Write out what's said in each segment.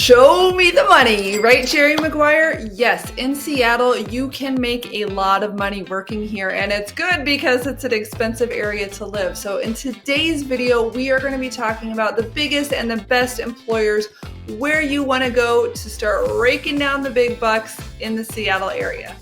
Show me the money, right, Jerry Maguire? Yes, in Seattle, you can make a lot of money working here, and it's good because it's an expensive area to live. So in today's video, we are going to be talking about the biggest and the best employers, where you want to go to start raking down the big bucks in the Seattle area.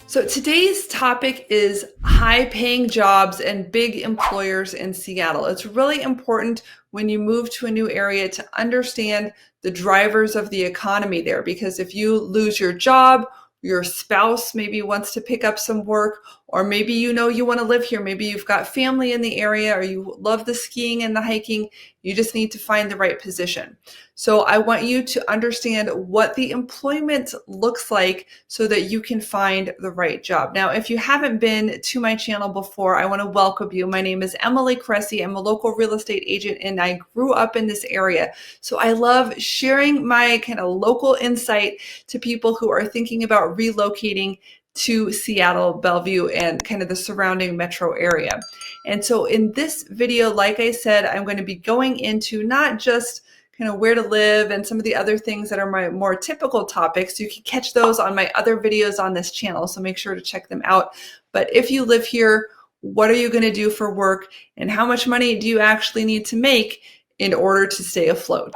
So today's topic is high-paying jobs and big employers in Seattle. It's really important when you move to a new area to understand the drivers of the economy there, because if you lose your job, your spouse maybe wants to pick up some work, or maybe you want to live here, maybe you've got family in the area, or you love the skiing and the hiking, you just need to find the right position. So I want you to understand what the employment looks like so that you can find the right job. Now, if you haven't been to my channel before, I want to welcome you. My name is Emily Cressey. I'm a local real estate agent and I grew up in this area. So I love sharing my kind of local insight to people who are thinking about relocating to Seattle, Bellevue, and kind of the surrounding metro area. And so in this video, like I said, I'm going to be going into not just kind of where to live and some of the other things that are my more typical topics. You can catch those on my other videos on this channel, so make sure to check them out. But if you live here, what are you going to do for work, and how much money do you actually need to make in order to stay afloat?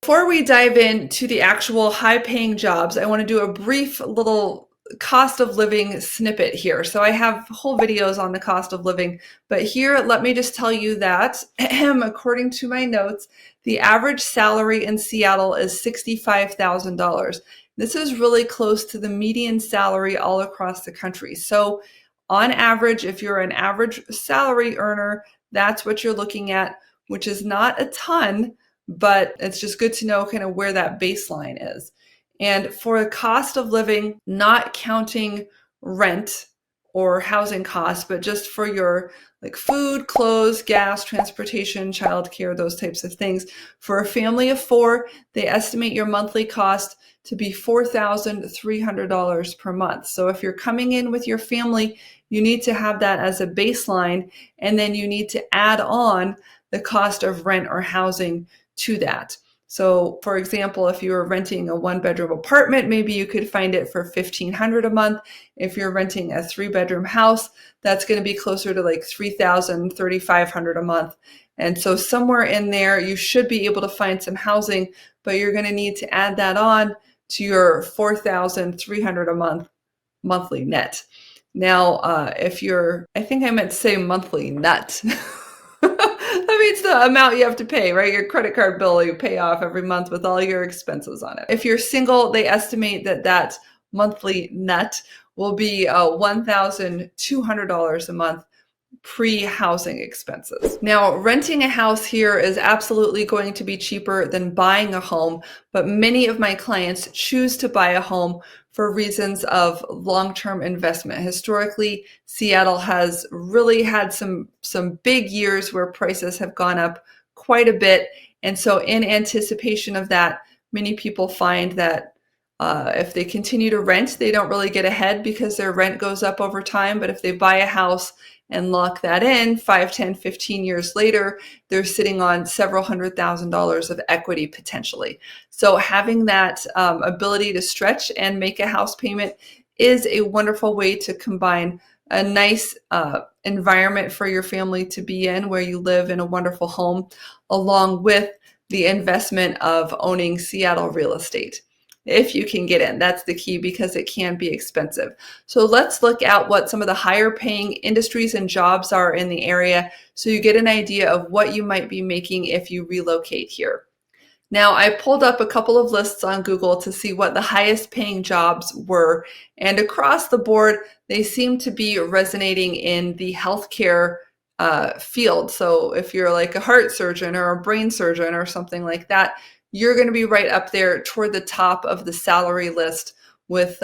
Before we dive into the actual high-paying jobs, I want to do a brief little cost of living snippet here. So I have whole videos on the cost of living, but here, let me just tell you that, according to my notes, the average salary in Seattle is $65,000. This is really close to the median salary all across the country. So on average, if you're an average salary earner, that's what you're looking at, which is not a ton, but it's just good to know kind of where that baseline is. And for a cost of living, not counting rent or housing costs, but just for your like food, clothes, gas, transportation, childcare, those types of things. For a family of four, they estimate your monthly cost to be $4,300 per month. So if you're coming in with your family, you need to have that as a baseline, and then you need to add on the cost of rent or housing to that. So for example, if you were renting a one-bedroom apartment, maybe you could find it for $1,500 a month. If you're renting a three-bedroom house, that's going to be closer to like $3,000, $3,500 a month. And so somewhere in there, you should be able to find some housing, but you're going to need to add that on to your $4,300 a month monthly net. Now, I think I meant to say monthly net. That means the amount you have to pay, right? Your credit card bill you pay off every month with all your expenses on it. If you're single, they estimate that monthly net will be $1,200 a month pre-housing expenses. Now, renting a house here is absolutely going to be cheaper than buying a home, but many of my clients choose to buy a home for reasons of long-term investment. Historically, Seattle has really had some big years where prices have gone up quite a bit. And so in anticipation of that, many people find that if they continue to rent, they don't really get ahead because their rent goes up over time. But if they buy a house and lock that in 5, 10, 15 years later, they're sitting on several $100,000s of equity potentially. So having that ability to stretch and make a house payment is a wonderful way to combine a nice environment for your family to be in, where you live in a wonderful home, along with the investment of owning Seattle real estate. If you can get in, that's the key, because it can be expensive. So let's look at what some of the higher paying industries and jobs are in the area, so you get an idea of what you might be making if you relocate here. Now, I pulled up a couple of lists on Google to see what the highest paying jobs were, and across the board, they seem to be resonating in the healthcare field. So if you're like a heart surgeon or a brain surgeon or something like that, you're going to be right up there toward the top of the salary list with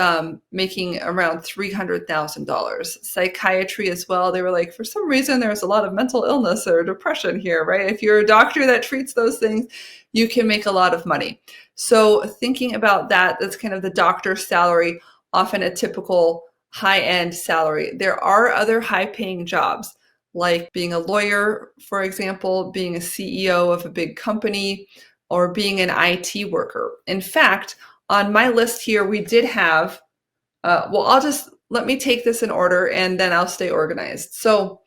making around $300,000. Psychiatry as well. They were like, for some reason, there's a lot of mental illness or depression here, right? If you're a doctor that treats those things, you can make a lot of money. So thinking about that, that's kind of the doctor's salary. often a typical high-end salary. There are other high-paying jobs, like being a lawyer, for example, being a CEO of a big company, or being an IT worker. In fact, on my list here, we did have, let me take this in order and then I'll stay organized. So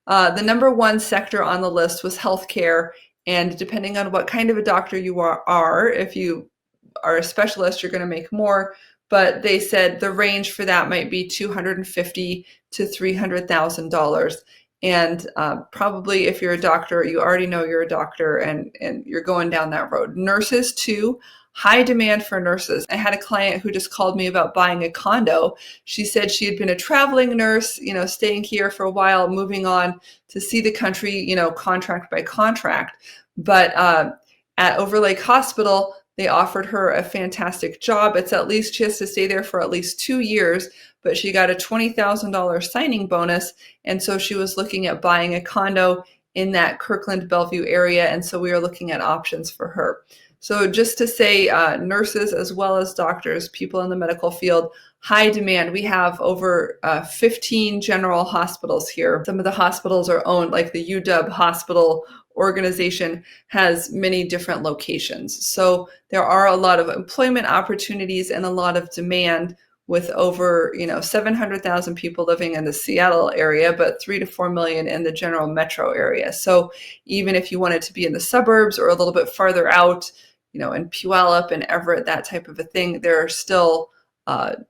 the number one sector on the list was healthcare. And depending on what kind of a doctor you are, if you are a specialist, you're going to make more. But they said the range for that might be $250,000 to $300,000. And probably if you're a doctor, you already know you're a doctor and you're going down that road. Nurses too, high demand for nurses. I had a client who just called me about buying a condo. She said she had been a traveling nurse, staying here for a while, moving on to see the country, contract by contract. But at Overlake Hospital, they offered her a fantastic job. She has to stay there for at least 2 years, but she got a $20,000 signing bonus. And so she was looking at buying a condo in that Kirkland Bellevue area. And so we are looking at options for her. So just to say, nurses as well as doctors, people in the medical field, high demand. We have over 15 general hospitals here. Some of the hospitals are owned, like the UW Hospital organization has many different locations. So there are a lot of employment opportunities and a lot of demand, with over 700,000 people living in the Seattle area, but 3 to 4 million in the general metro area. So even if you wanted to be in the suburbs or a little bit farther out, in Puyallup and Everett, that type of a thing, there are still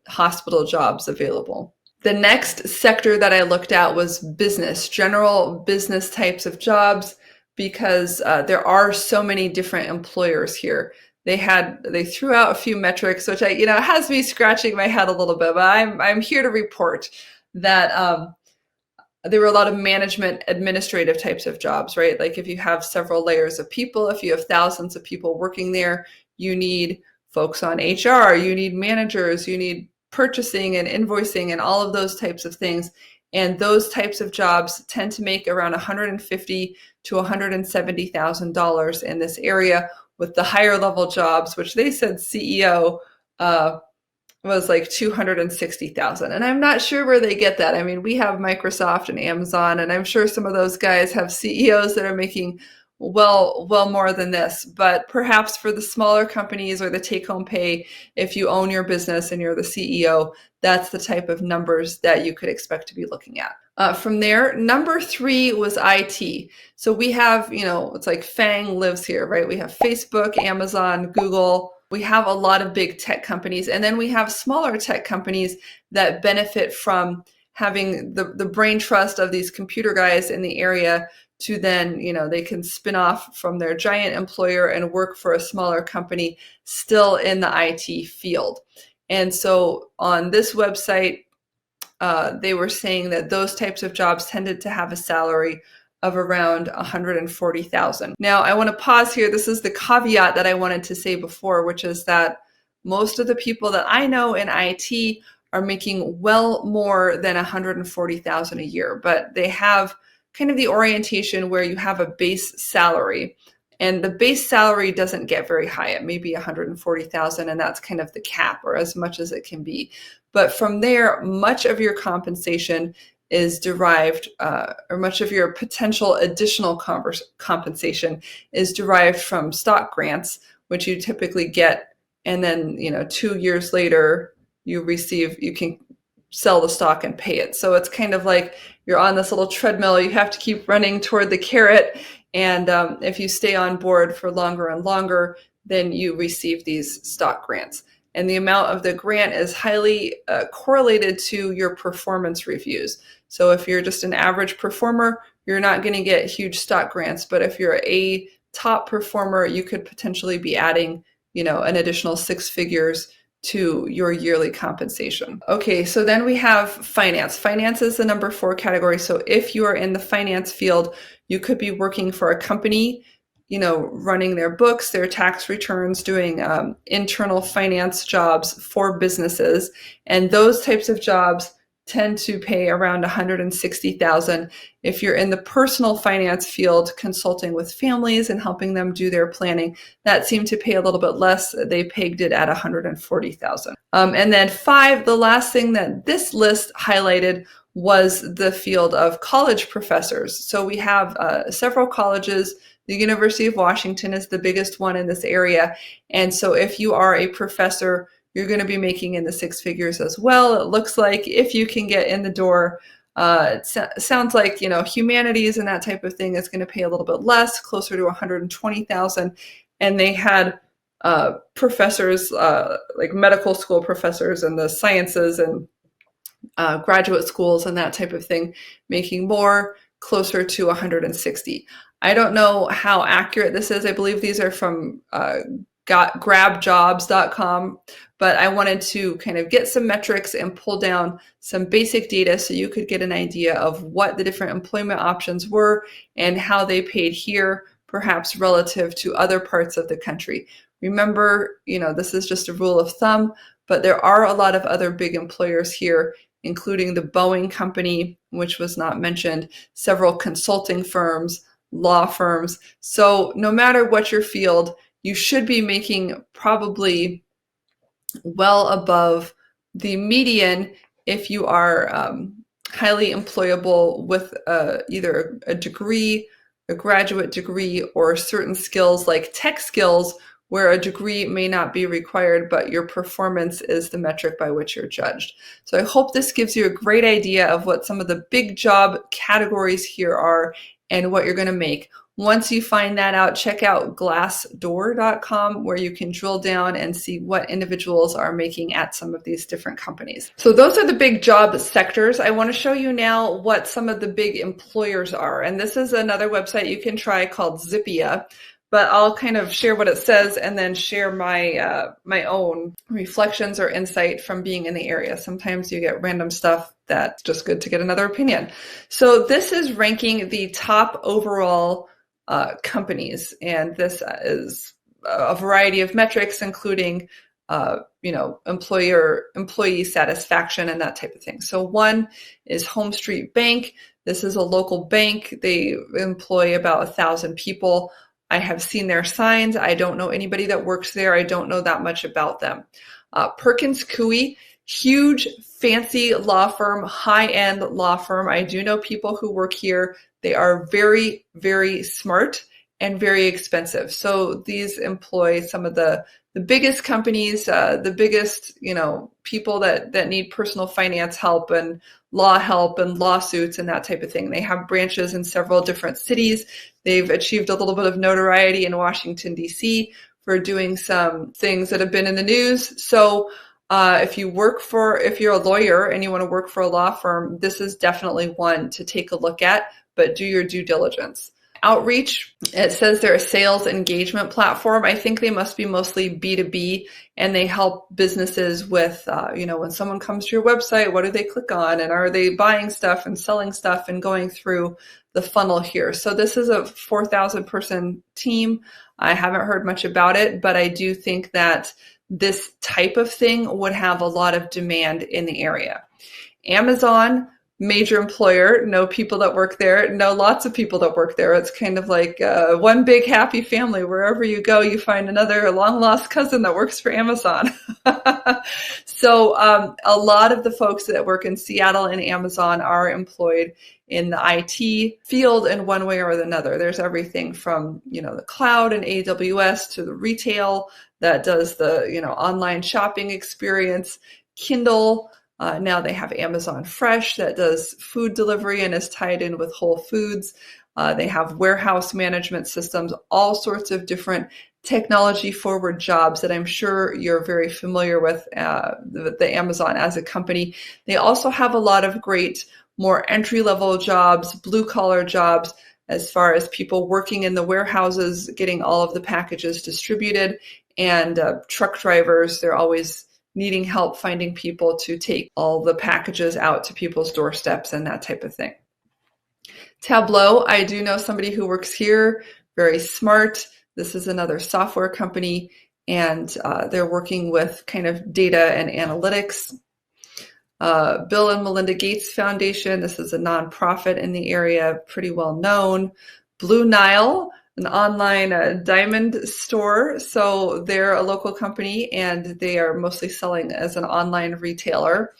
hospital jobs available. The next sector that I looked at was business, general business types of jobs, because there are so many different employers here. They threw out a few metrics, which has me scratching my head a little bit, but I'm here to report that there were a lot of management administrative types of jobs, right? Like if you have several layers of people, if you have thousands of people working there, you need folks on HR, you need managers, you need purchasing and invoicing and all of those types of things. And those types of jobs tend to make around $150,000 to $170,000 in this area, with the higher level jobs, which they said CEO was like $260,000. And I'm not sure where they get that. I mean, we have Microsoft and Amazon, and I'm sure some of those guys have CEOs that are making well more than this. But perhaps for the smaller companies or the take-home pay, if you own your business and you're the CEO, that's the type of numbers that you could expect to be looking at. From there, number 3 was IT. So we have, it's like FANG lives here, right? We have Facebook, Amazon, Google. We have a lot of big tech companies. And then we have smaller tech companies that benefit from having the brain trust of these computer guys in the area to then, they can spin off from their giant employer and work for a smaller company still in the IT field. And so on this website, they were saying that those types of jobs tended to have a salary of around $140,000. Now, I want to pause here. This is the caveat that I wanted to say before, which is that most of the people that I know in IT are making well more than $140,000 a year, but they have kind of the orientation where you have a base salary, and the base salary doesn't get very high. It may be $140,000, and that's kind of the cap, or as much as it can be. But from there, much of your compensation is derived, or much of your potential additional compensation is derived from stock grants, which you typically get, and then 2 years later you can sell the stock and pay it. So it's kind of like you're on this little treadmill. You have to keep running toward the carrot, and if you stay on board for longer and longer, then you receive these stock grants. And the amount of the grant is highly correlated to your performance reviews. So if you're just an average performer, you're not going to get huge stock grants. But if you're a top performer, you could potentially be adding, an additional 6 figures to your yearly compensation. Okay, so then we have finance. Finance is the number 4 category. So if you are in the finance field, you could be working for a company, running their books, their tax returns, doing internal finance jobs for businesses. And those types of jobs tend to pay around $160,000. If you're in the personal finance field, consulting with families and helping them do their planning, that seemed to pay a little bit less. They pegged it at $140,000. And then 5, the last thing that this list highlighted was the field of college professors. So we have several colleges. The University of Washington is the biggest one in this area. And so if you are a professor, you're going to be making in the 6 figures as well. It looks like if you can get in the door, it sounds like, humanities and that type of thing is going to pay a little bit less, closer to $120,000. And they had professors, like medical school professors and the sciences and graduate schools and that type of thing, making more, closer to 160. I don't know how accurate this is. I believe these are from grabjobs.com, but I wanted to kind of get some metrics and pull down some basic data so you could get an idea of what the different employment options were and how they paid here, perhaps relative to other parts of the country. Remember, this is just a rule of thumb, but there are a lot of other big employers here, including the Boeing company, which was not mentioned, several consulting firms, law firms. So no matter what your field, you should be making probably well above the median if you are highly employable with either a degree, a graduate degree, or certain skills like tech skills where a degree may not be required, but your performance is the metric by which you're judged. So I hope this gives you a great idea of what some of the big job categories here are and what you're going to make. Once you find that out, check out glassdoor.com, where you can drill down and see what individuals are making at some of these different companies. So those are the big job sectors. I want to show you now what some of the big employers are. And this is another website you can try called Zippia, but I'll kind of share what it says and then share my my own reflections or insight from being in the area. Sometimes you get random stuff that's just good to get another opinion. So this is ranking the top overall companies, and this is a variety of metrics, including employee satisfaction and that type of thing. So 1 is Home Street Bank. This is a local bank. They employ about 1,000 people. I have seen their signs. I don't know anybody that works there. I don't know that much about them. Perkins Coie, huge, fancy law firm, high-end law firm. I do know people who work here. They are very, very smart and very expensive. So these employ some of the biggest companies, the biggest, people that need personal finance help and law help and lawsuits and that type of thing. They have branches in several different cities. They've achieved a little bit of notoriety in Washington, D.C. for doing some things that have been in the news. So if you're a lawyer and you want to work for a law firm, this is definitely one to take a look at, but do your due diligence. Outreach, it says they're a sales engagement platform. I think they must be mostly B2B, and they help businesses with, when someone comes to your website, what do they click on? And are they buying stuff and selling stuff and going through the funnel here? So this is a 4,000 person team. I haven't heard much about it, but I do think that this type of thing would have a lot of demand in the area. Amazon, major employer, know people that work there, know lots of people that work there. It's kind of like one big happy family. Wherever you go, you find another long lost cousin that works for Amazon. So a lot of the folks that work in Seattle and Amazon are employed in the IT field in one way or another. There's everything from, the cloud and AWS to the retail that does the, online shopping experience, Kindle. Now they have Amazon Fresh that does food delivery and is tied in with Whole Foods. They have warehouse management systems, all sorts of different technology-forward jobs that I'm sure you're very familiar with, the Amazon as a company. They also have a lot of great, more entry-level jobs, blue-collar jobs, as far as people working in the warehouses, getting all of the packages distributed, and truck drivers. They're always needing help finding people to take all the packages out to people's doorsteps and that type of thing. Tableau, I do know somebody who works here, very smart. This is another software company, and they're working with kind of data and analytics. Bill and Melinda Gates Foundation. This is a nonprofit in the area, pretty well known. Blue Nile, an online diamond store. So they're a local company and they are mostly selling as an online retailer.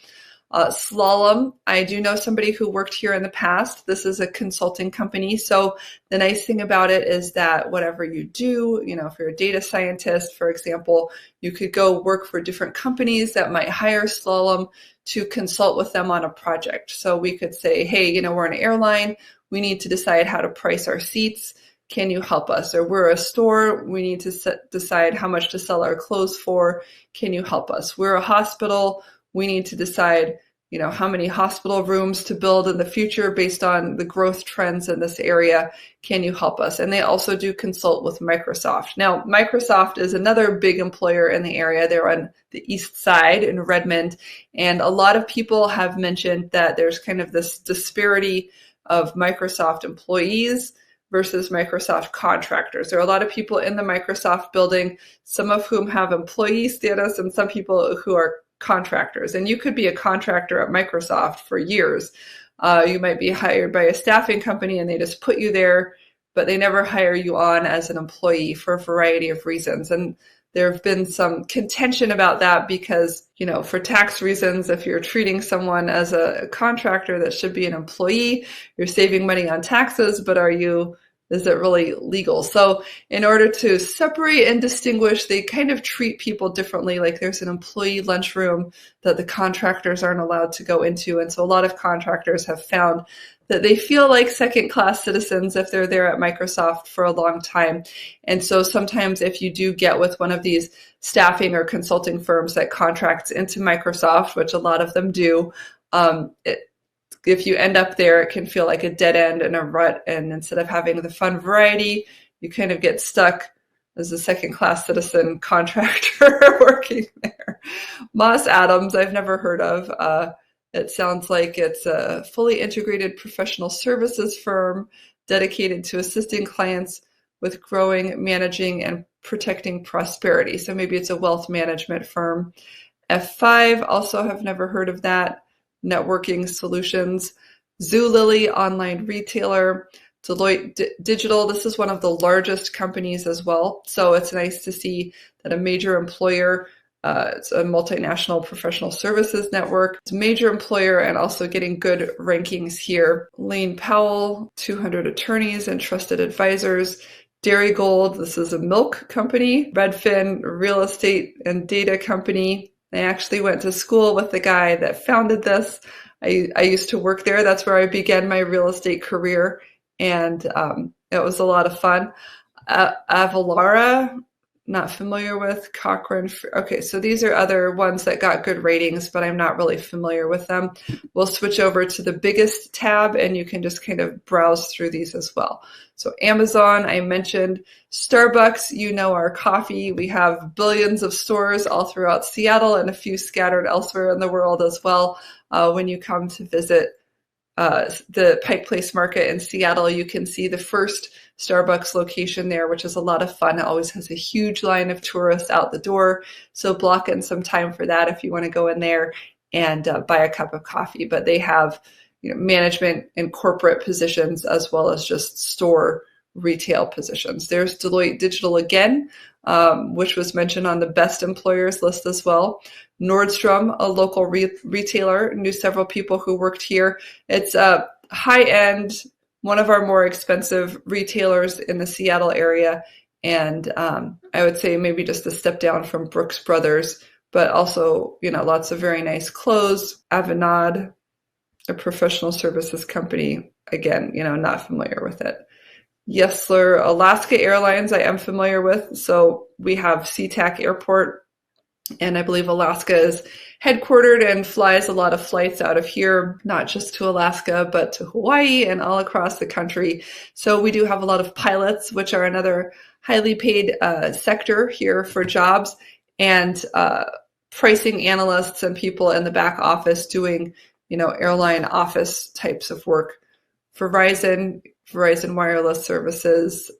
Slalom, I do know somebody who worked here in the past. This is a consulting company. So the nice thing about it is that whatever you do, if you're a data scientist, for example, you could go work for different companies that might hire Slalom to consult with them on a project. So we could say, hey, we're an airline. We need to decide how to price our seats. Can you help us? Or we're a store. We need to decide how much to sell our clothes for. Can you help us? We're a hospital. We need to decide, how many hospital rooms to build in the future based on the growth trends in this area. Can you help us? And they also do consult with Microsoft. Now, Microsoft is another big employer in the area. They're on the east side in Redmond. And a lot of people have mentioned that there's kind of this disparity of Microsoft employees versus Microsoft contractors. There are a lot of people in the Microsoft building, some of whom have employee status and some people who are contractors. And you could be a contractor at Microsoft for years. You might be hired by a staffing company and they just put you there, but they never hire you on as an employee for a variety of reasons. And there have been some contention about that because, for tax reasons, if you're treating someone as a contractor that should be an employee, you're saving money on taxes, but is it really legal? So in order to separate and distinguish, they kind of treat people differently. Like there's an employee lunchroom that the contractors aren't allowed to go into. And so a lot of contractors have found that they feel like second-class citizens if they're there at Microsoft for a long time. And so sometimes if you do get with one of these staffing or consulting firms that contracts into Microsoft, which a lot of them do, if you end up there, it can feel like a dead end and a rut. And instead of having the fun variety, you kind of get stuck as a second-class citizen contractor working there. Moss Adams, I've never heard of. It sounds like it's a fully integrated professional services firm dedicated to assisting clients with growing, managing, and protecting prosperity. So maybe it's a wealth management firm. F5, also have never heard of that. Networking Solutions. Zulily, online retailer. Deloitte Digital, this is one of the largest companies as well. So it's nice to see that a major employer, it's a multinational professional services network. It's a major employer and also getting good rankings here. Lane Powell, 200 attorneys and trusted advisors. Dairy Gold, this is a milk company. Redfin, real estate and data company. I actually went to school with the guy that founded this. I used to work there. That's where I began my real estate career. And it was a lot of fun. Avalara, not familiar with. Cochrane. Okay, so these are other ones that got good ratings, but I'm not really familiar with them. We'll switch over to the biggest tab and you can just kind of browse through these as well. So Amazon, I mentioned. Starbucks, our coffee. We have billions of stores all throughout Seattle and a few scattered elsewhere in the world as well. When you come to visit the Pike Place Market in Seattle, you can see the first Starbucks location there, which is a lot of fun. It always has a huge line of tourists out the door. So block in some time for that if you want to go in there and buy a cup of coffee. But they have management and corporate positions as well as just store retail positions. There's Deloitte Digital again, which was mentioned on the best employers list as well. Nordstrom, a local retailer, knew several people who worked here. It's a high-end, one of our more expensive retailers in the Seattle area. And I would say maybe just a step down from Brooks Brothers, but also, lots of very nice clothes. Avanade, a professional services company. Again, not familiar with it. Yesler, Alaska Airlines, I am familiar with. So we have SeaTac Airport, and I believe Alaska is headquartered and flies a lot of flights out of here, not just to Alaska, but to Hawaii and all across the country. So we do have a lot of pilots, which are another highly paid sector here for jobs, and pricing analysts and people in the back office doing, airline office types of work. Verizon Wireless Services,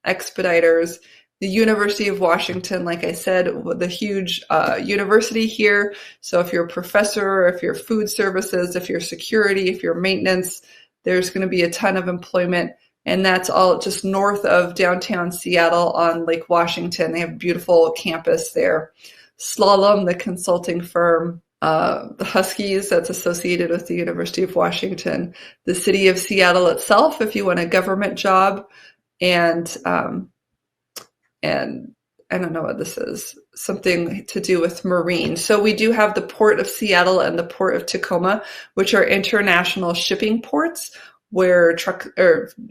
Expeditors, The University of Washington, like I said, the huge university here. So if you're a professor, if you're food services, if you're security, if you're maintenance, there's going to be a ton of employment. And that's all just north of downtown Seattle on Lake Washington. They have a beautiful campus there. Slalom, the consulting firm, the Huskies, that's associated with the University of Washington, the city of Seattle itself, if you want a government job, and I don't know what this is, something to do with marine. So we do have the Port of Seattle and the Port of Tacoma, which are international shipping ports where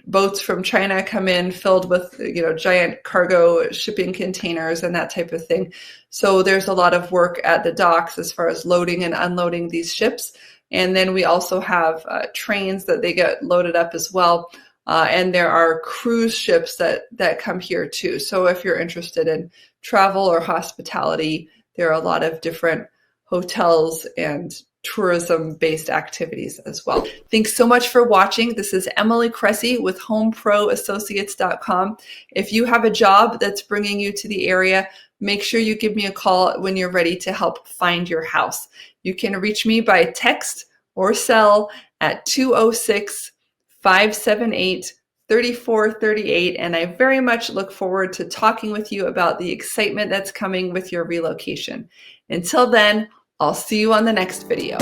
boats from China come in filled with, giant cargo shipping containers and that type of thing. So there's a lot of work at the docks as far as loading and unloading these ships. And then we also have trains that they get loaded up as well. And there are cruise ships that come here too. So if you're interested in travel or hospitality, there are a lot of different hotels and tourism-based activities as well. Thanks so much for watching. This is Emily Cressey with HomeProAssociates.com. If you have a job that's bringing you to the area, make sure you give me a call when you're ready to help find your house. You can reach me by text or cell at 206-578-3438, and I very much look forward to talking with you about the excitement that's coming with your relocation. Until then, I'll see you on the next video.